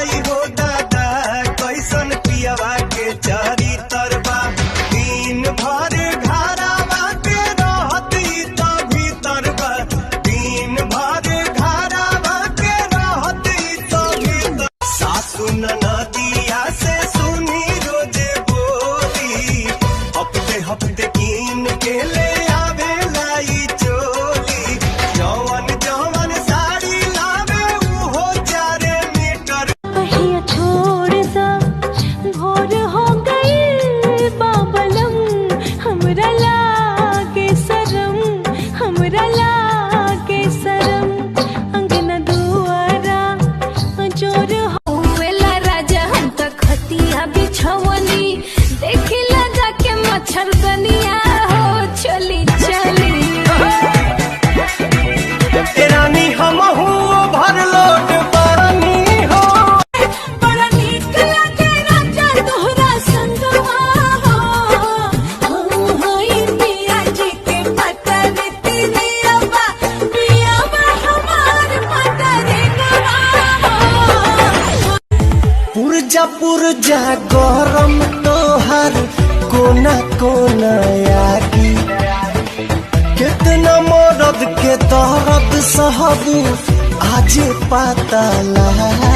आई हो दादा कैसन पियवा के चारी तरबा दिन भर घरावा के रहती तो भीतर बा दिन भर घरावा के रहती तो भीतर सासु नदिया से सुनी रोजे बोली हफ्ते हफ्ते कीन के ले आवे लाई चोली जवन जवन साड़ी लावे उहो 4 मीटर पहिया छोड़ सा भोर हो गई बाबलम हमरा लागे शरम अंगना दुआरा जोर होवेला राजा हम तक खतिया बिछवनी देखिला जाके मच्छर बनिया हो चली चली रानी हम भर लोट पानी हो बड़ा नीक लागे राजा तोहरा संगवा हो हम होई पिया जी के पतर तिरियाबा पियाबा हमार पतर गवा हो पुरजा गरम तोहर कोना कोना आगी कितना मरद के दर्द सहबू आज पता लगा